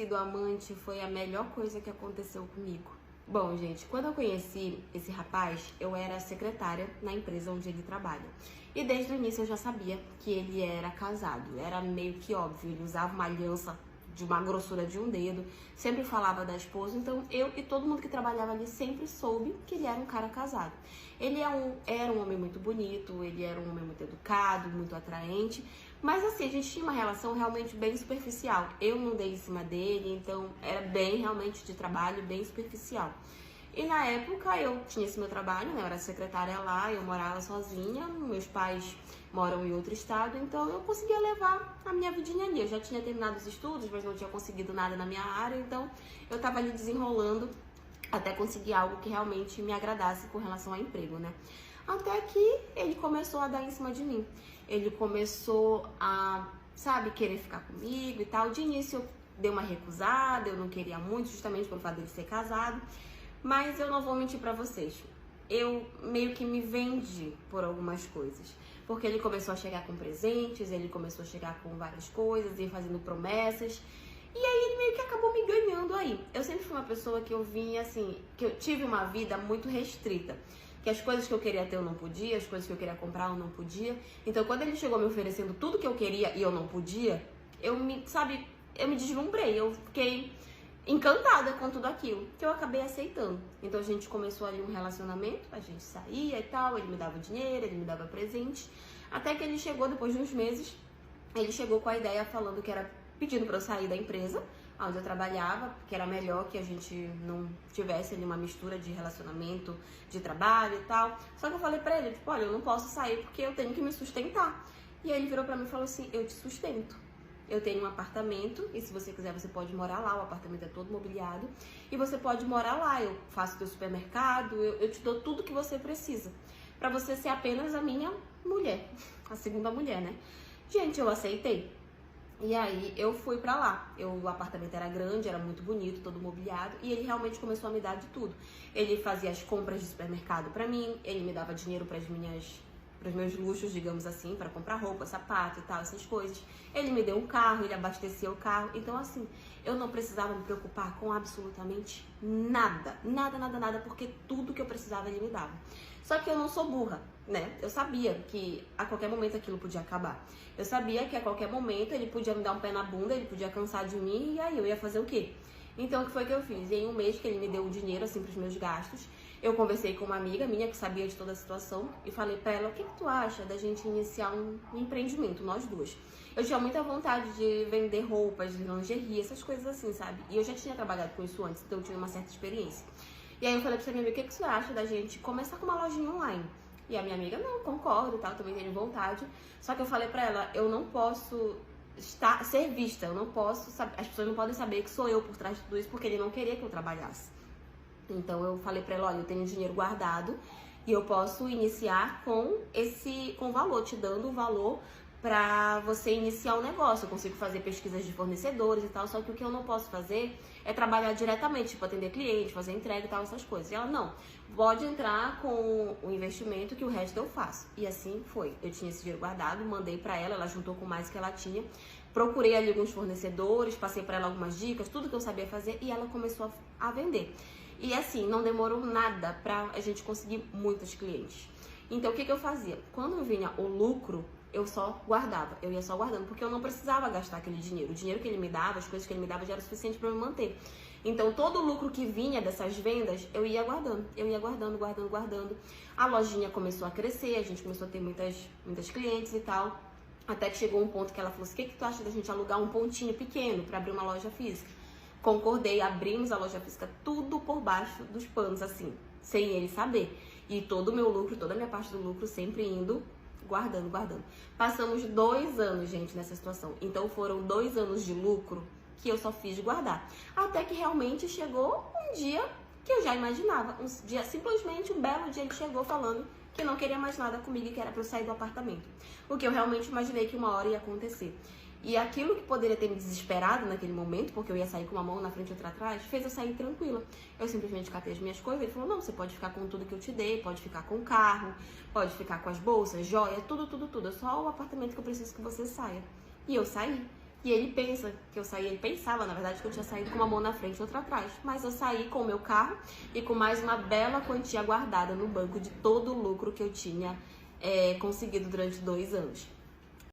sido amante foi a melhor coisa que aconteceu comigo. Bom, gente, quando eu conheci esse rapaz, eu era secretária na empresa onde ele trabalha. E desde o início eu já sabia que ele era casado. Era meio que óbvio, ele usava uma aliança de uma grossura de um dedo, sempre falava da esposa, então eu e todo mundo que trabalhava ali sempre soube que ele era um cara casado. Ele era um homem muito bonito, ele era um homem muito educado, muito atraente, mas assim, a gente tinha uma relação realmente bem superficial. Eu não dei em cima dele, então era bem realmente de trabalho, bem superficial. E na época eu tinha esse meu trabalho, né? Eu era secretária lá, eu morava sozinha, meus pais moram em outro estado, então eu conseguia levar a minha vidinha ali. Eu já tinha terminado os estudos, mas não tinha conseguido nada na minha área, então eu tava ali desenrolando até conseguir algo que realmente me agradasse com relação ao emprego, né? Até que ele começou a dar em cima de mim. Ele começou a, sabe, querer ficar comigo e tal. De início eu dei uma recusada, eu não queria muito, justamente pelo fato dele ser casado. Mas eu não vou mentir pra vocês, eu meio que me vendi por algumas coisas. Porque ele começou a chegar com presentes, ele começou a chegar com várias coisas, e fazendo promessas. E aí ele meio que acabou me ganhando aí. Eu sempre fui uma pessoa que eu vinha assim, que eu tive uma vida muito restrita. Que as coisas que eu queria ter eu não podia, as coisas que eu queria comprar eu não podia. Então quando ele chegou me oferecendo tudo que eu queria e eu não podia, eu me deslumbrei, eu fiquei encantada com tudo aquilo, que eu acabei aceitando. Então a gente começou ali um relacionamento, a gente saía e tal, ele me dava dinheiro, ele me dava presente, até que ele chegou, depois de uns meses, ele chegou com a ideia falando que era pedindo para eu sair da empresa onde eu trabalhava, que era melhor que a gente não tivesse ali uma mistura de relacionamento, de trabalho e tal. Só que eu falei pra ele, tipo, olha, eu não posso sair porque eu tenho que me sustentar. E aí ele virou pra mim e falou assim, eu te sustento. Eu tenho um apartamento e se você quiser você pode morar lá, o apartamento é todo mobiliado e você pode morar lá, eu faço teu supermercado, eu te dou tudo que você precisa pra você ser apenas a minha mulher, a segunda mulher, né? Gente, eu aceitei. E aí eu fui pra lá, o apartamento era grande, era muito bonito, todo mobiliado e ele realmente começou a me dar de tudo. Ele fazia as compras de supermercado pra mim, ele me dava dinheiro para os meus luxos, digamos assim, para comprar roupa, sapato e tal, essas coisas. Ele me deu um carro, ele abastecia o carro. Então, assim, eu não precisava me preocupar com absolutamente nada. Nada, porque tudo que eu precisava ele me dava. Só que eu não sou burra, né? Eu sabia que a qualquer momento aquilo podia acabar. Eu sabia que a qualquer momento ele podia me dar um pé na bunda, ele podia cansar de mim e aí eu ia fazer o quê? Então, o que foi que eu fiz? Em um mês que ele me deu o dinheiro, assim, pros meus gastos, eu conversei com uma amiga minha que sabia de toda a situação e falei pra ela, o que tu acha da gente iniciar um empreendimento, nós duas? Eu tinha muita vontade de vender roupas, de lingerie, essas coisas assim, sabe? E eu já tinha trabalhado com isso antes, então eu tinha uma certa experiência. E aí eu falei pra essa minha amiga, o que você acha da gente começar com uma lojinha online? E a minha amiga, não, concordo e tal, também tenho vontade. Só que eu falei pra ela, eu não posso ser vista, eu não posso, as pessoas não podem saber que sou eu por trás de tudo isso, porque ele não queria que eu trabalhasse. Então eu falei pra ela, olha, eu tenho dinheiro guardado e eu posso iniciar com valor, te dando o valor pra você iniciar o negócio. Eu consigo fazer pesquisas de fornecedores e tal, só que o que eu não posso fazer é trabalhar diretamente, tipo atender cliente, fazer entrega e tal, essas coisas. E ela, não, pode entrar com o investimento que o resto eu faço. E assim foi. Eu tinha esse dinheiro guardado, mandei pra ela, ela juntou com mais que ela tinha. Procurei ali alguns fornecedores, passei pra ela algumas dicas, tudo que eu sabia fazer e ela começou a vender. E assim, não demorou nada pra a gente conseguir muitos clientes. Então, o que eu fazia? Quando vinha o lucro, eu só guardava. Eu ia só guardando, porque eu não precisava gastar aquele dinheiro. O dinheiro que ele me dava, as coisas que ele me dava já era suficiente pra me manter. Então, todo o lucro que vinha dessas vendas, eu ia guardando. Eu ia guardando. A lojinha começou a crescer, a gente começou a ter muitas clientes e tal. Até que chegou um ponto que ela falou assim, o que tu acha da gente alugar um pontinho pequeno pra abrir uma loja física? Concordei, abrimos a loja física tudo por baixo dos panos, assim, sem ele saber. E todo o meu lucro, toda a minha parte do lucro sempre indo, guardando. Passamos 2 anos, gente, nessa situação. Então foram 2 anos de lucro que eu só fiz guardar. Até que realmente chegou um dia que eu já imaginava. Um dia, simplesmente um belo dia ele chegou falando que não queria mais nada comigo e que era pra eu sair do apartamento. O que eu realmente imaginei que uma hora ia acontecer. E aquilo que poderia ter me desesperado naquele momento, porque eu ia sair com uma mão na frente e outra atrás, fez eu sair tranquila. Eu simplesmente catei as minhas coisas, ele falou, não, você pode ficar com tudo que eu te dei, pode ficar com o carro, pode ficar com as bolsas, joia, tudo. É só o apartamento que eu preciso que você saia. E eu saí. E ele pensa que eu saí, ele pensava, na verdade, que eu tinha saído com uma mão na frente e outra atrás. Mas eu saí com o meu carro e com mais uma bela quantia guardada no banco de todo o lucro que eu tinha conseguido durante 2 anos.